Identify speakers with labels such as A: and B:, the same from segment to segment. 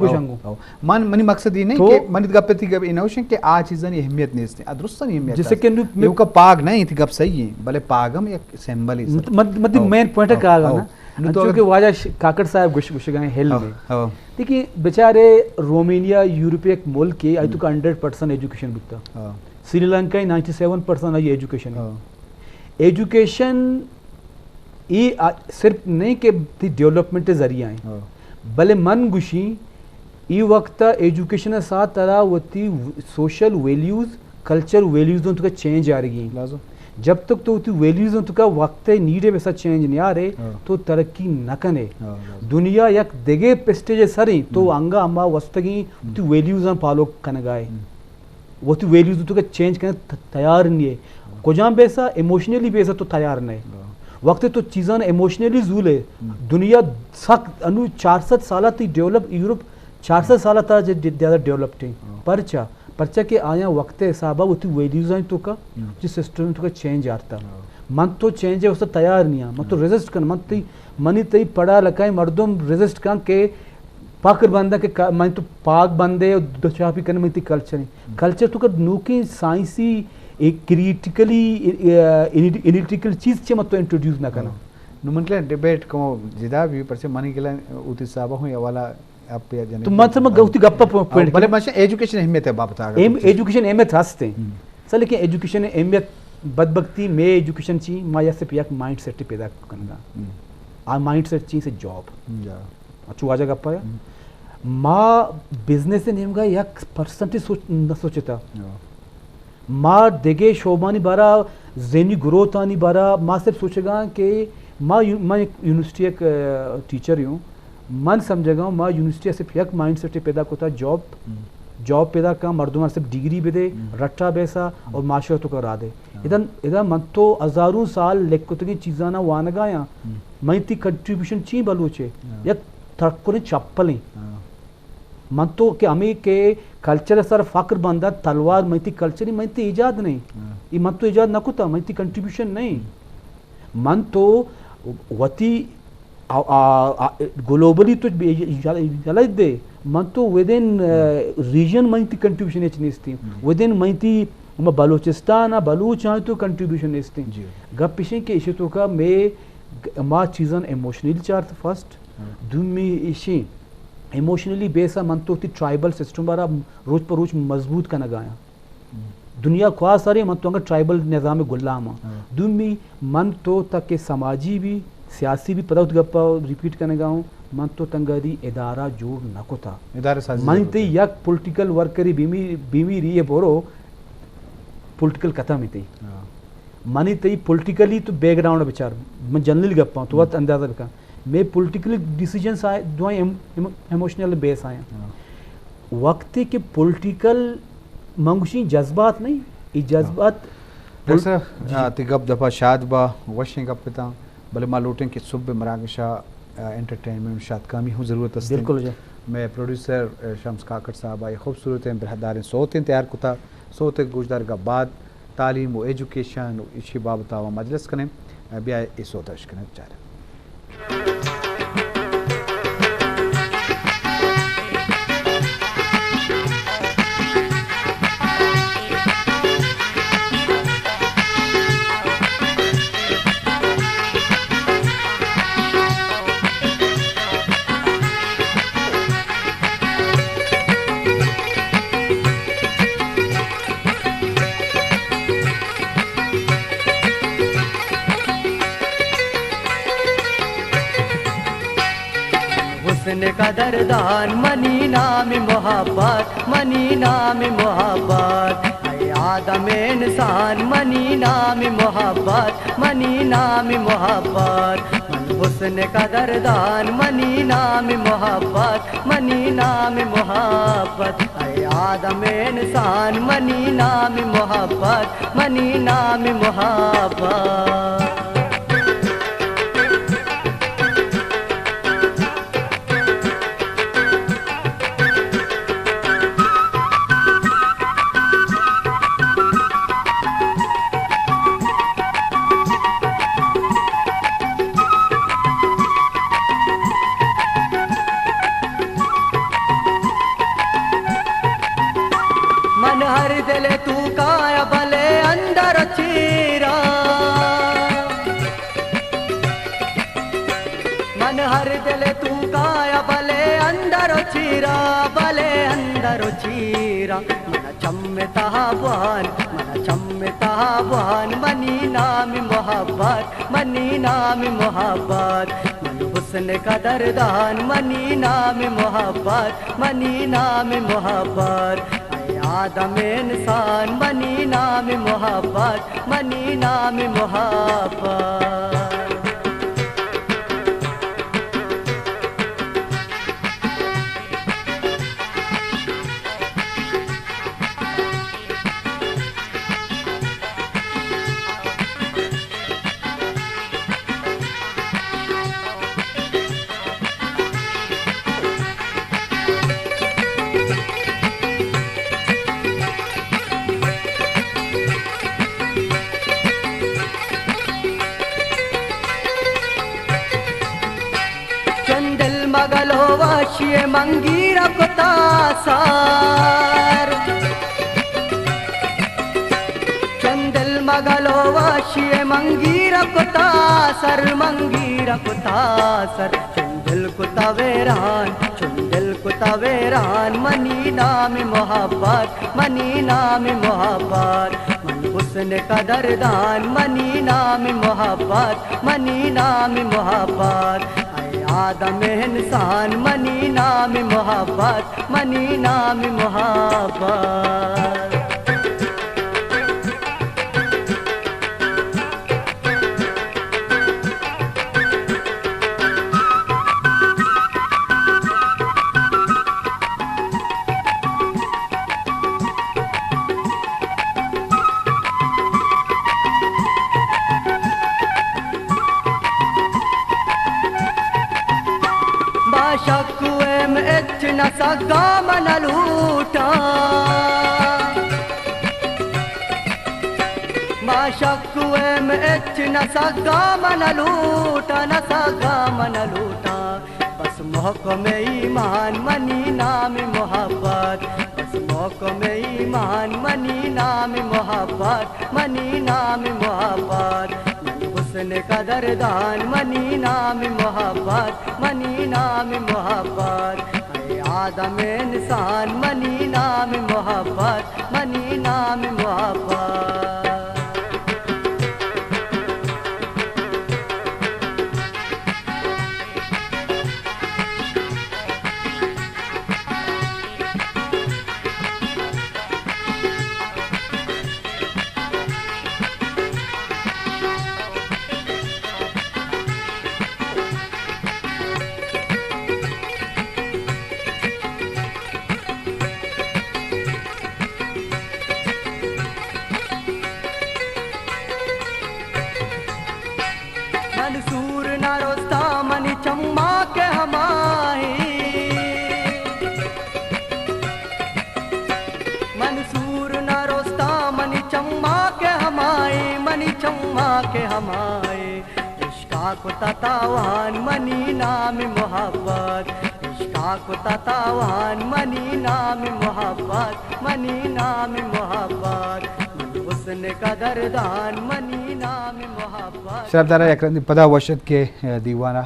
A: मन मनी मकसद ये नहीं कि मन गप थी गप इनोशन के आ चीजन अहमियत नहीं इसने अदरुस्त नहीं अहमियत
B: जैसे कि
A: मैं का पाग नहीं थी गप सही है भले पागम एक सिंबल है
B: मत मेन पॉइंट का आगा ना तो कि वाजा काकड़ साहब गुश गए हेल में देखिए बेचारे रोमानिया यूरोपीय मुल्क के आई तो 100% एजुकेशन बिकता श्रीलंका 97% आई एजुकेशन एजुकेशन ये सिर्फ नहीं कि डेवलपमेंट के जरिया है भले मन गुशी ये वक्त एजुकेशन साथ तरह होती सोशल वैल्यूज कल्चर वैल्यूज तो चेंज आ रही है जब तक तो वैल्यूज तो वक्त नीड है वैसा चेंज नहीं आ रहे तो तरक्की न कने दुनिया यक देगे पेस्टेज सरी तो अंगा अम्मा वस्तगी वैल्यूज फॉलो कनगाए वो वैल्यूज तो चेंज करने तैयार नहीं है कुछ बेसा इमोशनली बेसा तो तैयार नहीं वक्त तो चीज़ा इमोशनली जूल है दुनिया सख्त अनु 400 साल डेवलप यूरोप 400 साल था ज़्यादा डेवलप्ड है परचा के आया वक्त हिसाब वो वैल्यूज तो का जिस सिस्टम तो का चेंज आता मन तो चेंज है उससे तैयार नहीं है मन तो रेजिस्ट कर मन तई मनी तई पढ़ा लिखा मर्दम रेजिस्ट कर के पाकर बंदा के मन तो पाक बंदे दुचापी करने में कल्चर तो का नूकी साइंसी एक क्रिटिकली एनालिटिकल चीज से मत इंट्रोड्यूस ना करना
A: नुमनले डिबेट को जिदा भी पर से मनी के उति साबा हो या वाला आप या जने
B: तो मत में गौती गप्पा पॉइंट
A: भले मशे एजुकेशन अहमियत है बाप था
B: एजुकेशन अहमियत हस्ते सर लेकिन एजुकेशन अहमियत बदबख्ती में एजुकेशन ची मा या से पिया माइंड सेट पैदा करना आ माइंड सेट ची से जॉब अच्छु वाजा गप्पा या मा बिजनेस ने नेमगा 1% सोच न सोचता माँ देगे शोभानी बारा जहनी ग्रोथ आनी बारा माँ सिर्फ सोचेगा कि मैं एक यूनिवर्सिटी एक टीचर हूँ मन समझेगा माँ यूनिवर्सिटी सिर्फ एक माइंड सेट पैदा करता जॉब पैदा का मर्दों सिर्फ डिग्री भी दे रट्टा बैसा और माशरे तो करा दे इधर मन तो हजारों साल लेकुतगी चीज़ा ना वानगा या मैं ती कंट्रीब्यूशन ची बलूचे या थक चप्पल मन तो कि हमें के कल्चर सर फ़क्र बंदा तलवार मैती कल्चर ही मैती ईजाद नहीं ये मन तो ईजाद न कुता मैती कंट्रीब्यूशन नहीं मन तो वती ग्लोबली तो जला दे मन तो विद इन रीजन मैती कंट्रीब्यूशन नहीं थी विद इन मैती बलूचिस्तान बलूच यहाँ तो कंट्रीब्यूशन नहीं थी गप पीछे के इशू तो का मैं माँ चीज़न इमोशनली चार फर्स्ट दुमी इशी इमोशनली बेसा मन तो ट्राइबल सिस्टम बारा रोज पर रोज मजबूत का नगाया दुनिया ख्वाह सारे मन तो ट्राइबल निज़ाम गुलाम दुमी मन तो तक के समाजी भी सियासी भी पता गप्पा रिपीट करने गाऊँ मन तो तंगरी इदारा जोड़ न को था मन ते यक पॉलिटिकल वर्करी बीमी रही है बोरो पॉलिटिकल कथा में थी मनी तई पॉलिटिकली तो बैकग्राउंड बेचार मैं जनरल गप्पा तो वक्त अंदाजा बिका मैं पॉलिटिकल डिसीजंस आए दो इमोशनल बेस आए वक्त के पॉलिटिकल मंगुशी जज्बात नहीं ये जज्बात
A: गप दफा शाद बा वशिंग गप पिता भले मालूटें कि सुबह मरागशा एंटरटेनमेंट शाद कामी हूँ ज़रूरत है
B: बिल्कुल
A: मैं प्रोड्यूसर शम्स काकड़ साहब आए खूबसूरत बरहदार सोतें तैयार कुता सोते गुजदार का बाद तालीम व एजुकेशन इसी बाबत मजलिस करें ब्याह इस सोतश करें चाह
C: कदरदान मनी नाम मोहब्बत मनी नाम मोहब्बत आदम इंसान मनी नाम मोहब्बत मनी नाम मोहब्बत मन हुस्न कदरदान मनी नाम मोहब्बत मनी नाम मोहब्बत आदम इंसान मनी नाम मोहब्बत मनी नाम मोहब्बत हर दिल तू काया भले अंदर चीरा, मन हर दिल तू काया भले अंदर चीरा, भले अंदर चीरा। मन चम्मता बुहान, मन चम्मता बुहान, मनी नाम मोहब्बत, मनी नाम मोहब्बत। मन हुस्न कदरदान, मनी नाम मोहब्बत, मनी नाम मोहब्बत। आदम इंसान, मनी नाम मोहब्बत, मनी नाम मोहब्बत। मगलो वाशिये मंगीरा को तासार, चंदल मगलो वाशिये मंगीरा को तासर, मंगीरा को तासर। चंदल को तवेरान, चंदल को तवेरान, मनी नाम मोहब्बत, मनी नाम मोहब्बत। मन हुस्न कदरदान, मनी नाम मोहब्बत, मनी नाम मोहब्बत। आदम इंसान, मनी नाम मोहब्बत, मनी नाम मोहब्बत। शकुए में इतना सा काम न लूटा, शकुए में इतना सा काम न लूटा, न सा काम न लूटा। बस मोहक में ईमान, मनी नाम मोहब्बत, बस मोहक में ईमान, मनी नाम मोहब्बत, मनी नाम मोहब्बत। हुस्न कदरदान, मनी नाम मोहब्बत, मनी नाम मोहब्बत। आदम इंसान, मनी नाम मोहब्बत, मनी नाम मोहब्बत। मंसूर न रोस्ता मनी चम्मा के हमाही, मंसूर न रोस्ता मनी चम्मा के हमाए, मनी चम्मा के हमाए। इश्का को ततावान, मनी नाम मोहब्बत, इश्का को ततावान, मनी नाम मोहब्बत, मनी नाम मोहब्बत। हुस्न कदरदान, मनी नाम मोहब्बत।
A: शरदारा यकरंदी पदा वशद के दीवाना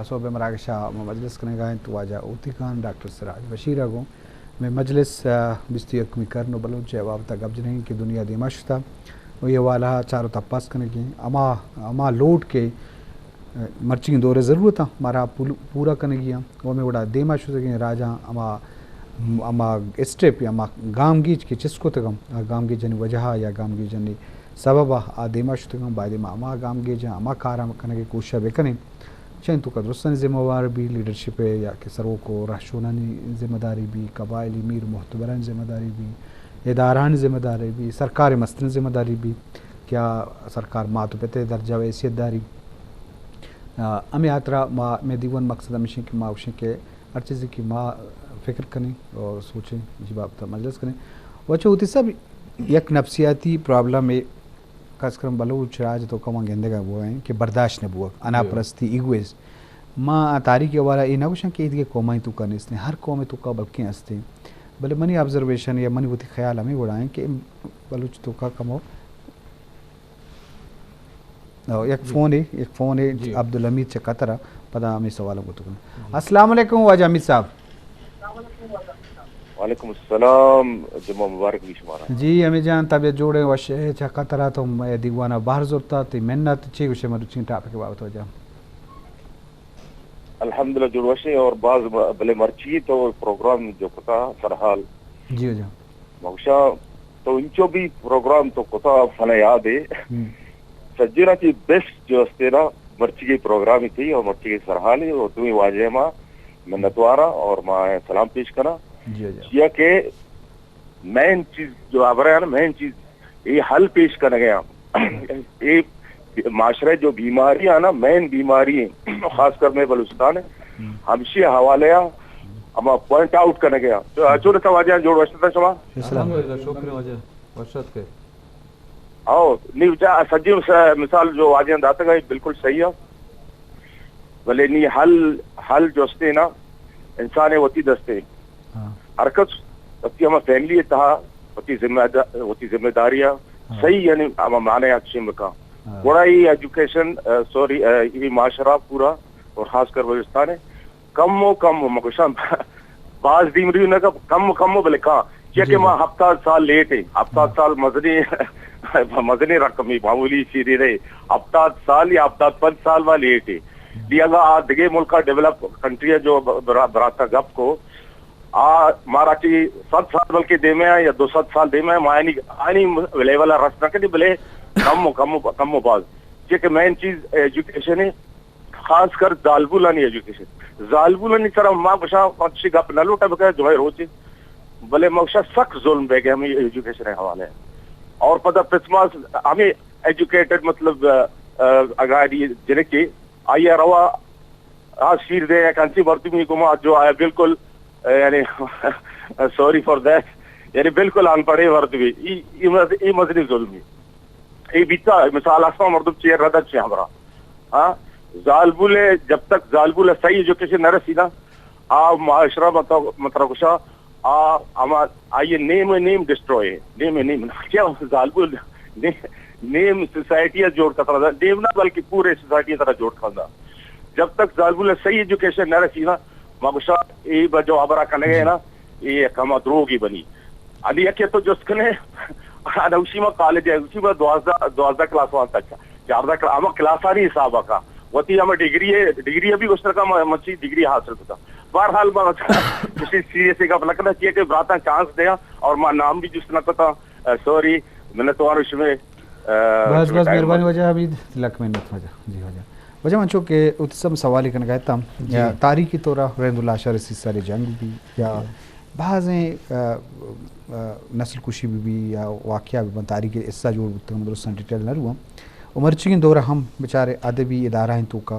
A: सोबे मरागशा मजलिस कने गायन तो वाजा उती खान डॉक्टर सिराज बशीर अगो में मजलिस बिस्ती अकमी करनो बलो जवाब तक गब्ज नहीं कि दुनिया दी मशता वो ये वाला चारों तपास करने की अमा लोड के मर्चिंग दौरे ज़रूरत है मारा पूरा करने की वो में बड़ा देमा शुरू के राजा अमा स्टेप या अमा गाम गीज के चिस्को तकम गाम गीज जनी वजह या गाम गीज जनी सबब आ देमा शुरू तकम बायदे में अमा गाम गीज अमा कारा करने की कोशिश बेकने चैन तो कदरुस्तन जिम्मेवार भी लीडरशिप है या कि सरों को राशोनानी जिम्मेदारी भी कबायली मीर मोहतबरान जिम्मेदारी भी इदारान जिम्मेदारी भी सरकार मस्तन जिम्मेदारी भी क्या सरकार माँ तो पते दर्जा हैसियत दारी अमे यात्रा माँ में दीवन मकसद हमेशा कि माँ उसे के हर चीज़ की माँ फ़िक्र करें और सोचें जी बात मजलिस करें वच्चे होती सब एक नफ्सियाती प्रॉब्लम है खासकर बलूच राज तो कम गेंदे का वो है कि बर्दाश्त ने बुआ अना परस्ती इगोइस माँ तारीख वाला ये ना कुछ कि इधर कौमाई तो करने इसने हर कौम तो का बल्कि हंसते भले मनी ऑब्जर्वेशन या मनी होती ख्याल हमें उड़ाएं कि बलूच तो का कमो एक फ़ोन है अब्दुल हमीद से कतरा पता हमें सवालों को तो अस्सलाम वालेकुम वाजा हमीद साहब।
D: वालेकुम अस्सलाम, जुम्मा मुबारक भी शुमारा
A: जी हमें जान तबियत जोड़े वशे चा कतरा तो मैं दीवाना बाहर जोरता ती मेहनत ची विषय में रुचि टॉपिक के बाबत हो जा
D: अल्हम्दुलिल्लाह जुड़वशे और बाज भले मर्ची तो प्रोग्राम जो पता सरहाल
A: जी हो जा
D: मौशा तो इंचो भी प्रोग्राम तो कोता फला याद है सज्जना की बेस्ट जो अस्ते ना मर्ची की प्रोग्राम ही थी और मर्ची की सरहाल है और तुम्हें वाजे माँ मिन्नतवारा और माँ सलाम पेश करा जिया के मेन चीज जो आप रहे हैं ना मेन चीज ये हल पेश करने गया ये माशरे जो बीमारी है ना मेन बीमारी है खासकर में बलूचिस्तान है हमसे हवाले हम पॉइंट आउट करने गया तो अचूर तवाजा जोड़ वशता शमा आओ नहीं सजी मिसाल जो वाजे दाता गई बिल्कुल सही है भले नहीं हल जो अस्ते ना इंसान होती दस्ते हरकत होती हम फैमिली था होती जिम्मेदारियां सही यानी हम माने अच्छे में का बड़ा ही एजुकेशन सॉरी ये माशरा पूरा और खासकर बलूचिस्तान है कम मकुशा बाज दीमरी ना का कम भले कहा कि माँ हफ्ता साल लेट है हफ्ता साल मजनी रकम ही मामूली सीधी रहे हफ्ता साल या हफ्ता 5 साल वाली लेट है लिया आगे मुल्क का डेवलप कंट्री जो बराता गप को माराठी 7 साल बल्कि दे में या 200 साल दे में मायनी आनी लेवल रस न करी भले कम बाज कि मेन चीज एजुकेशन है खासकर जालबुलानी एजुकेशन जालबुलानी तरह माँ बशा अच्छी गप न लूटा बकाया जो है रोचे भले मौशा सख्त जुल्म बेगे हमें एजुकेशन है हवाले और पता पिस्मास हमें एजुकेटेड मतलब अगाड़ी जिन्हें की आइए रवा आज शीर दे कंसी वर्तुमी को माँ जो आया बिल्कुल यानी सॉरी फॉर दैट यानी बिल्कुल अनपढ़े वर्तुमी ये मजनी जुल्मी ये बीता मिसाल आसमा मर्दुब चेयर रदा चे हमारा हाँ जालबुले जब तक जालबुले सही एजुकेशन न रसी ना आ माशरा मतलब कुछ आइए नेम डिस्ट्रॉय नेम क्या जालबुल नेम सोसाइटी जोड़ कर नेम ना बल्कि पूरे सोसाइटी तरह जोड़ कर जब तक जालबुल सही एजुकेशन न रसी ना मबशा ये जो हमारा कने गए ना ये कमा द्रोगी बनी अली के तो जिसने उसी में कॉलेज है उसी में 12 क्लास वाला तक 14 आम क्लास आ रही हिसाब का वती हमें डिग्री अभी उस तरह का मच्छी डिग्री हासिल होता बहरहाल किसी सीएससी का लगना चाहिए कि ब्राता चांस दिया और मां नाम भी जिस तरह का सॉरी मैंने तो उसमें
A: बस मेहरबानी वजह अभी लक मिनट वजह वजह मंचो के उत्सव सवाल करना कहता या तारीखी तौर रेंदुल्ला शर सारे जंग भी या बाज़ें नस्ल कुशी भी या वाक़या भी बन तारीख इससा जोड़ मतलब डिटेल न रुआ उमर चिकिन दौरा हम बेचारे अदबी इदारा हैं तो का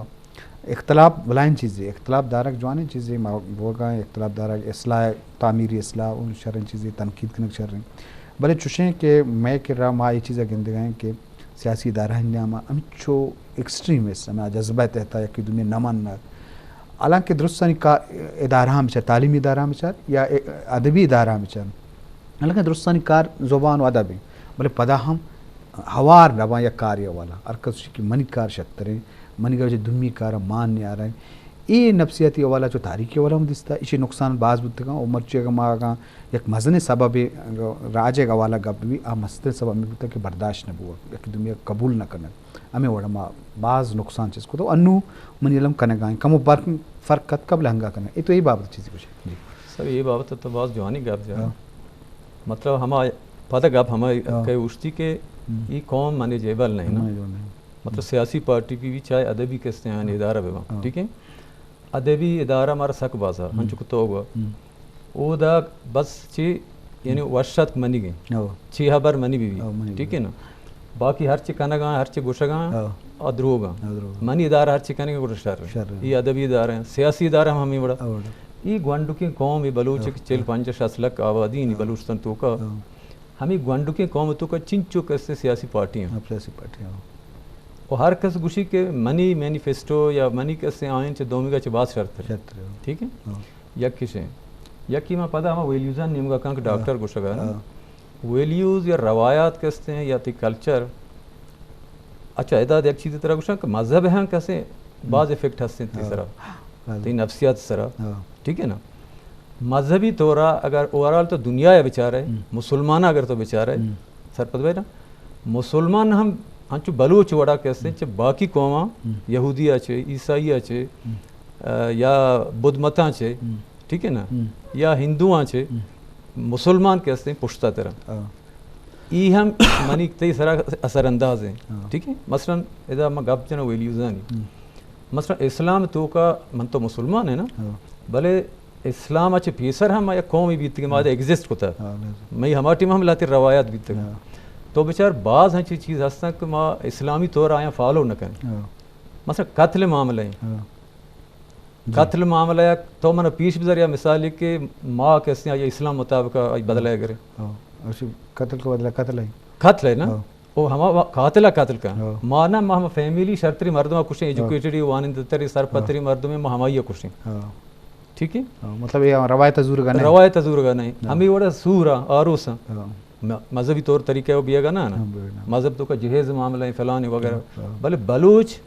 A: इख्तलाफ बुलाइन चीज़ें इख्तलाफ दारक जवान चीज़ें बोगा इख्तलाफ दारक असलाह तामीरी असलाह उन शर चीज़ें तनकीद कनक शर रहे भले चुशें कि मैं कर रहा माँ ये चीज़ें गिनते गए कि सियासी इदारा हैं अमिचो एक्सट्रीमिस्ट हमें जज्बा तहता या कि दुनिया न मानना हालांकि दुरुस्तानी का इदारा हम चार तालीमी इदारा हम चार या अदबी इदारा हम चार हालांकि दुरुस्तानी कार ज़ुबान व अदबी भले पदा हम हवार नवा या कार्य वाला अरकस की मनी कार शक्तरें मनी का दुमी कार मान नहीं आ रहा है ये नफसियाती वाला जो तारीखी वाला हम दिसता इसी नुकसान बाज बुद्ध का उमर चेगा माँ का एक मजने सबब राजे का वाला गप भी आ मस्त सबब में बुद्ध के बर्दाश्त न हुआ या कि दुनिया कबूल न करना हमें वड़ा माँ बाज नुकसान चीज़ को तो अनु मनी अलम करने गाएँ कम फ़र्क कत कब लहंगा करना ये तो यही बाबत चीज़ कुछ जी
E: सर ये बाबत तो बाज जवानी गप जा मतलब हमारे पता गप हमारे कई उश्ती के ये कौम माने जेबल नहीं ना मतलब सियासी पार्टी की भी चाहे अदबी के इदारा भी ठीक है अदबी इदारा हमारा सक बाजार हम चुका तो होगा वो दा बस ची यानी वर्षत मनी गई 6 बार मनी भी ठीक है ना बाकी हर चिकाना गा हर गुशा गा अद्रोगा मनी इदारा हर चिकाने गुशा ये अदबी इदारा हैं सियासी इदारा हम ही बड़ा ये ग्वांडू की कौम बलूच चिल 50 लाख आबादी नहीं बलूचिस्तान तो का हमें ग्वांडू की कौम तो का चिंचो कैसे सियासी पार्टियाँ और हर कस गुशी के मनी मैनिफेस्टो या मनी कैसे आयन चे दोमी का बात शर्त ठीक है या किसे यकी मैं पता हम वैल्यूज़ान निमगा कंक डॉक्टर गुशगा वैल्यूज़ या रवायात कहते हैं या कल्चर अच्छा इदाद एक चीज़ तरह गुशा मज़हब हैं कैसे बाज़ इफेक्ट हंसते तीसरा तो नफ्सियात सरा ठीक है ना मजहबी तौरा अगर ओवरऑल तो दुनिया है बेचारे मुसलमान अगर तो बेचारे सरपत भाई ना मुसलमान हम अंचु बलूच वड़ा कैसे चे बाकी कौमा यहूदी अच्छे ईसाई अच्छे या बुद्ध मता छे ठीक है ना या हिंदू अच्छे मुसलमान कैसे पुश्ता तरह ई हम मनी तई सरा असरअंदाज हैं ठीक है मसलन इधर मैं गप जना वैल्यूज़ानी मसलन इस्लाम तो का मन तो मुसलमान है ना भले इस्लाम अच्छे फीसर हम या कौम बीत के मादे एग्जिस्ट होता है मैं हमारी टीम हम लाते रवायात बीत तो बेचार बाज़ अच्छी चीज़ हंसता कि माँ इस्लामी तौर आया फॉलो न करें मसलन कत्ल मामला है कत्ल मामला तो मैंने पीछ गुजरिया मिसाल के माँ कैसे या इस्लाम मुताबिक बदलाया करे
A: कत्ल को बदला
E: कत्ल है ना वो हम कातिला कत्ल का माना हम फैमिली शर्तरी मर्दों कुछ एजुकेटेड वानिंदतरी सरपतरी मर्दों में हमारी कुछ ठीक है
A: मतलब ये रवायत
E: अजूर नहीं हमें वड़ा सूरा आरूस मजहबी तौर तरीके वो बिया ना मजहब तो का जहेज मामला फलाने वगैरह भले बलूच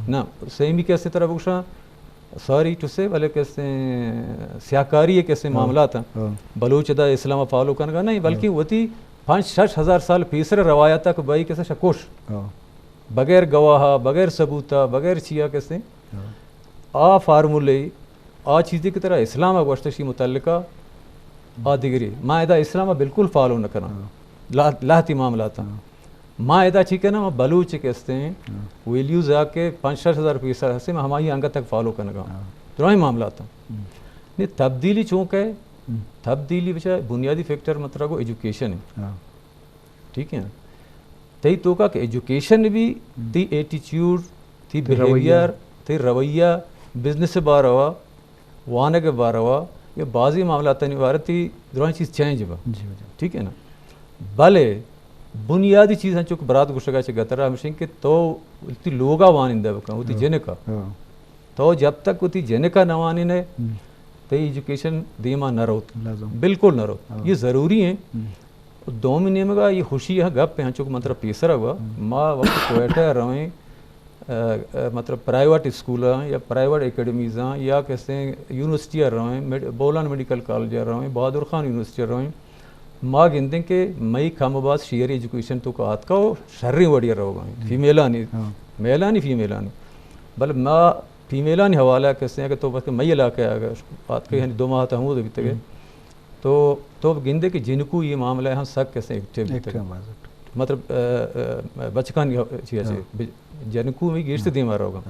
E: ना सेमी कैसे तरह बुशा सॉरी टू से भले कैसे स्याकारी कैसे मामला था बलूच दा इस्लाम फॉलो करना नहीं बल्कि वो थी 5-6 हज़ार साल पीसरे रवायत तक भाई कैसे शकोश बगैर गवाह बगैर सबूता बगैर चिया कैसे आ फार्मूले आ चीज़ें की तरह इस्लाम वशतशी मुतल्लिका आ दिगरी माँ इदा इस्लाम बिल्कुल फॉलो न करना लाती मामला था माँ इदा ठीक है ना मैं बलूच कहते हैं वैल्यूज आके 5-6 हज़ार पीसर हंसे मैं हमारी अंग तक फॉलो करने का तो ही मामला था नहीं तब्दीली चूँक है तब्दीली बेचा बुनियादी फैक्टर मतलब वो एजुकेशन है ठीक है तई तो का एजुकेशन भी ती एटीट्यूड थी बिहेवियर थी रवैया बिजनेस से बाहर हुआ वाने के बाहर हुआ ये बाजी मामला नहीं बार थी दोनों चीज़ चेंज हुआ ठीक है ना भले बुनियादी चीज़ हैं चूँकि बरात गुशगा से गतरा हमेशा के तो उतनी लोगा वानिंदा उतनी जने का तो जब तक उतनी जने का नवानी ने तो एजुकेशन दीमा न रहो बिल्कुल न रहो ये ज़रूरी है 2 महीने में का ये खुशी है गप पे चूँकि मतलब पेसर हुआ माँ वक्त कोयटा रहें मतलब प्राइवेट स्कूल या प्राइवेट एकेडमीज़ या कैसे यूनिवर्सिटियाँ रहें बोलान मेडिकल कॉलेज रहें बहादुर खान यूनिवर्सिटी रहें माँ गिनते के मई कमबाज शेयर एजुकेशन तो का हाथ का वो शर्री वड़िया रहोगा फीमेला नहीं मेला नहीं फीमेला नहीं बल माँ फीमेला नहीं हवाला कैसे हैं कि तो बस मई इलाके आ गए बात के 2 माह तक हूँ बीते गए तो गिनते कि जिनको ये मामला है हम सब कैसे मतलब बचकान जनकू में गिरते दे मारा होगा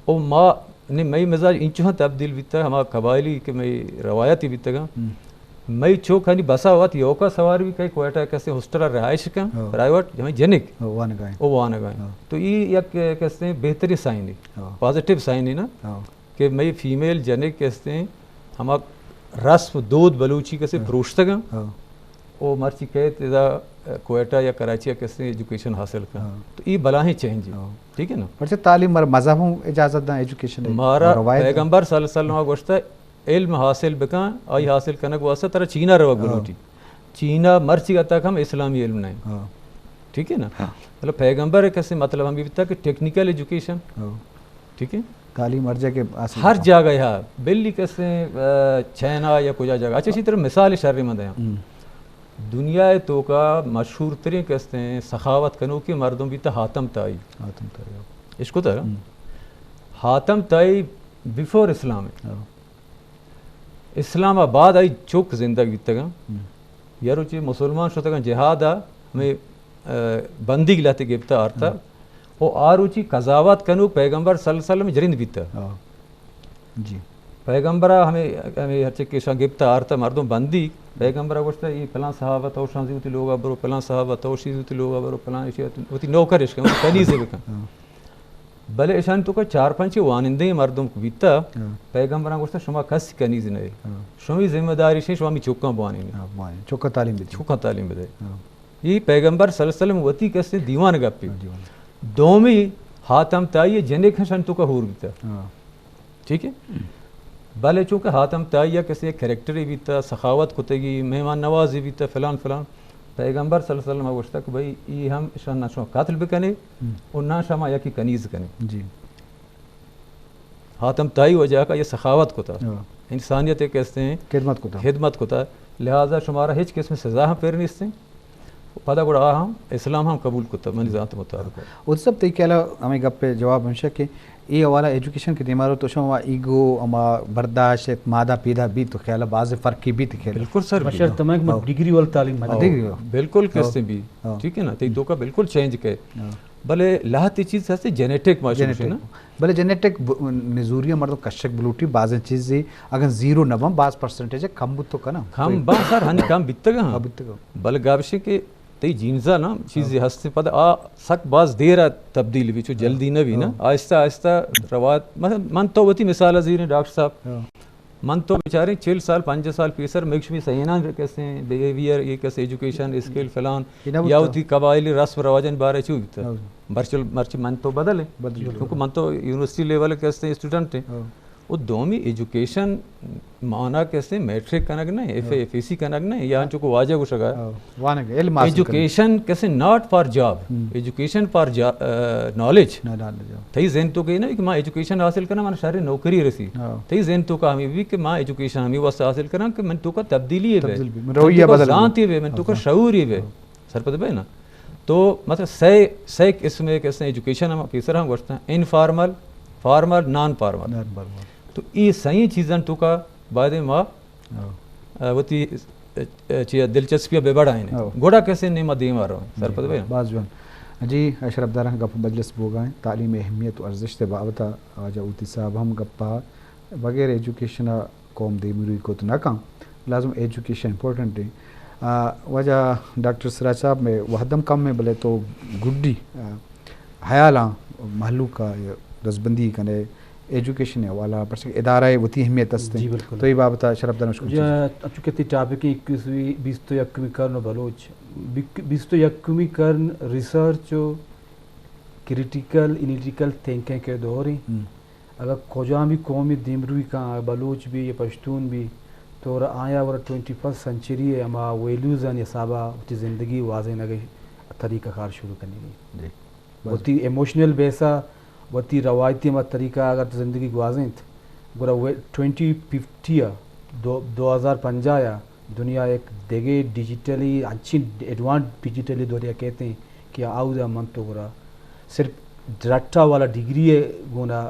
E: और माँ ने मई मिजाज इंचुहा तब्दील बीता हमारा कबायली के मई रवायती बीतेगा मई चौक हनी बसा हुआ थी ओका सवार भी कई कोयटा कैसे हॉस्टल रहायश का प्राइवेट जहाँ जनिक वो वान गए तो ये कैसे हैं बेहतरी साइन है पॉजिटिव साइन है ना कि मई फीमेल जनिक कैसे हैं हमारा रस्म दूध बलूची कैसे प्रोश्तगा वो मर्ची कहे कोयटा या कराची कैसे एजुकेशन हासिल कर तो ये बला ही चेंज ठीक है ना
A: अच्छा तालीम मजहब इजाज़त दा एजुकेशन
E: हमारा पैगंबर सल्लल्लाहु अलैहि वसल्लम इल्म हासिल बिका आई हासिल करने को वास्ते तरह चीना रवा गुरुटी चीना मर्ची का तक हम इस्लामी इल्म नहीं ठीक है ना मतलब पैगंबर कैसे मतलब हम भी कि टेक्निकल एजुकेशन ठीक है
A: तालीम
E: हर जगह यहाँ बिल्ली कैसे चाइना या कुछ जगह अच्छा इसी तरह मिसाल शर्री मद है दुनिया तो का मशहूर तरीन कहते हैं सखावत कनो के मर्दों भी तो हातम ताई इसको तरह हातम ताई बिफोर इस्लाम इस्लामाबाद आई चौक जिंदगी तक यारो चे मुसलमान शो तक जिहाद हमें बंदी गिलाते गिफ्ता आरता वो आरुचि कजावत कनु पैगंबर सल्लल्लाहु अलैहि वसल्लम जरिंद बीता
A: जी
E: पैगंबर हमें हर चीज के गिफ्ता आरता मर्दों बंदी पैगंबर गोश्ता ये फलां सहाबा तो शांति होती लोग बरो फलां सहाबा तो शीज होती लोग बरो फलां होती नौकर इसके कनी से बिका भले ईशान तो का 4-5 वानिंदे मर्दों को बीता पैगंबर गोश्ता शुमा कस कनी से नहीं शुमी जिम्मेदारी से शुमी चौका बानी नहीं
A: चौका
E: तालीम दे ये पैगंबर सल्लल्लाहु अलैहि वसल्लम वती कैसे दीवान गप्पी दोमी हातम ताई जने खशन तो का होर बीता ठीक है भले चूँकि हातम ताई या किसी कैरेक्टर भी था, सखावत कुतगी, मेहमान नवाजी भी था, फिलान फिलान पैगंबर सल्लल्लाहु अलैहि वसल्लम वश्ता कि भाई ये हम शान नशो कातिल भी कने और ना शमा या की कनीज कने
A: जी
E: हातम ताई वजह का ये सखावत को था, इंसानियत कहते हैं, खिदमत को था, लिहाजा शुमारा हिच किस्म सजा हम पेर नहीं पता गुड़ा हम इस्लाम हम कबूल कुता मन ज़ात मुताबिक
A: उस सब तरीके हमें गप पे जवाब हमेशा के ये वाला एजुकेशन के दिमाग तो शमा ईगो अमा बर्दाश्त मादा पीदा भी तो ख्याल बाज़ फ़र्क की भी तो ख्याल
E: बिल्कुल सर
B: बशर तमाम डिग्री वाला तालीम
A: डिग्री
E: बिल्कुल कैसे भी ठीक है ना तो का बिल्कुल चेंज के भले लाहती चीज़ है जेनेटिक माशून ना
A: भले जेनेटिक नजूरिया मर्द कशक बलूटी बाज़ चीज़ें अगर 0 नवम 5% है कम तो का ना
E: कम बा सर हन कम बितगा भले गाबशे के तई जीन्सा ना चीज़ हंसते पता आ सक बाज देर तब्दील भी जल्दी न भी ना आहिस्ता आहिस्ता रवात मतलब मन तो वती मिसाल अजीर डॉक्टर साहब मन तो बेचारे 4 साल 5 साल पेसर मेक्श भी सही ना कैसे बिहेवियर ये कैसे एजुकेशन स्किल फलान या उती कबाइली रस्म रवाजन बारे चूक वर्चुअल मर्च मन तो बदले क्योंकि मन तो यूनिवर्सिटी लेवल कैसे स्टूडेंट है वो दोमी एजुकेशन माना कैसे मैट्रिक कनक नहीं एफएसी कनक नहीं यहाँ जो को वाजे को शगा एजुकेशन कैसे not for job education for knowledge थई जेन तो कही ना कि माँ एजुकेशन हासिल करना माना सारी नौकरी रसी थई जेन तो का हमें भी कि माँ एजुकेशन हमें वास्ते हासिल करना कि मैं तो का तब्दीली है जानती है मैं तो का शऊर है सर पता है ना तो मतलब सही इसमें कैसे एजुकेशन हम ऑफिसर हम करते हैं इनफॉर्मल फॉर्मल नॉन फॉर्मल तो ये सही चीज़न तो का बाद माँ वती दिलचस्पी बेबड़ा है गोड़ा कैसे नहीं मदी मारो सर पता है
A: बाजवान जी अशरफदार गप मजलिस बोगाएं तालीम अहमियत और अर्जिश बाबता आजा उती साहब हम गप्पा बगैर एजुकेशन कौम दे मुरी को तो ना काम लाजम एजुकेशन इंपॉर्टेंट है वजह डॉक्टर सिराज साहब में वहदम कम में भले तो गुड्डी हयाला महलू का दसबंदी कने एजुकेशन है वाला पर इदारा है वती अहमियत अस्ते तो ये बात शरफदार मुश्किल
B: अब चूँकि ती टॉपिक 21वीं 21वीं कर्न बलोच 21वीं कर्न रिसर्च क्रिटिकल एनालिटिकल थिंकिंग के दौर हैं अगर खोजा भी कौमी दिमरुई का बलोच भी या पश्तून भी तो आया और 21st सेंचुरी है हमारा वैल्यूज़ या साबा उसकी ज़िंदगी वाजे नगे तरीक़ा कार शुरू करनी है वती इमोशनल बेसा वती रवायती मत तरीका अगर ज़िंदगी गुआजें गुरा 2050 2050 दुनिया एक देगे डिजिटली अच्छी एडवांस डिजिटली दौरिया कहते हैं कि आउदा मन तो गुरा सिर्फ रट्टा वाला डिग्री गुना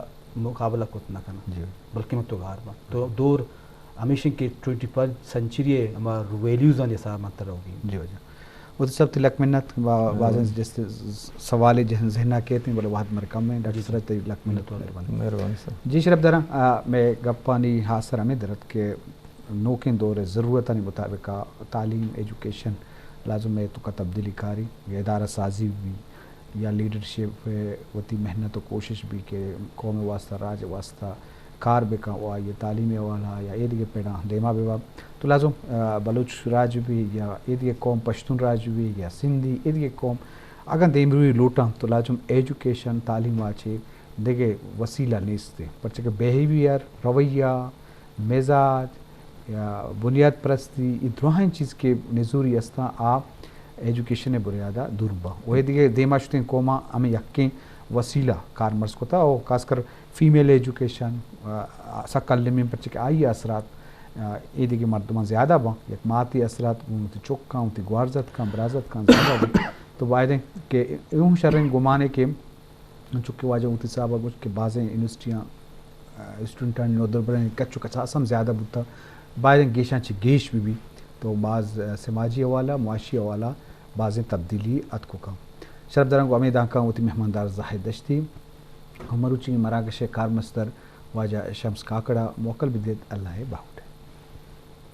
B: मुकाबला कुछ ना करना बल्कि मत तो गार बा तो दौर हमेशा के 21st सेंचुरी हमारा वैल्यूज़ आने सा मतलब होगी
A: जी वजह वो तो सब तिलक मिन्नत बाज़ जैसे सवाल जहना कहते हैं बोले वाद मर कम है डॉक्टर सर तिलक मिन्नत
E: मेहरबानी सर
A: जी शरफ दरा मैं गप्पानी हासर हमें दरत के नोकिन दौर ज़रूरत मुताबिक तालीम एजुकेशन लाजम है तो का तब्दीली कारी या इदारा साजी भी या लीडरशिप वती मेहनत और कोशिश भी के कौम वास्ता राज वास्ता कार बेका हुआ ये तालीम वाला या ये पेड़ा देमा बेवा तो लाजम बलूच राज भी या ये कौम पश्तून राज भी या सिंधी ये कौम अगर देमरुई लूटा तो लाजम एजुकेशन तालीम आचे देगे वसीला नीसते पर चके बिहेवियर रवैया मिजाज या बुनियाद परस्ती ये दुआन चीज़ के नजूरी अस्ता आप एजुकेशन बुनियादा दुर्बा वही दिगे देमा शुते कौमा हमें यक्के वसीला कार मर्स को था और खासकर फीमेल एजुकेशन सकल में पर चके आई असरात ये दिगे मर्दमा ज़्यादा बा एक माती असरात उनती चौका उनती गुआरजत का बराजत का ज़्यादा तो वायदे के यूँ शर्रें गुमाने के चुके वाजा उनती साहब कुछ के बाज़ें यूनिवर्सिटियाँ स्टूडेंट नोदर बने कच्चू कच्चा असम ज़्यादा बुता बाज़ गेशा ची गेश भी तो बाज़ समाजी वाला मुआशी वाला बाज़ें तब्दीली अतको का शरफदारंग अमीद आका उती मेहमानदार जाहिद दश्ती हमारुची मराकश कार मस्तर वाजा शम्स काकड़ा मोकल बिदेत अल्लाह बाहु।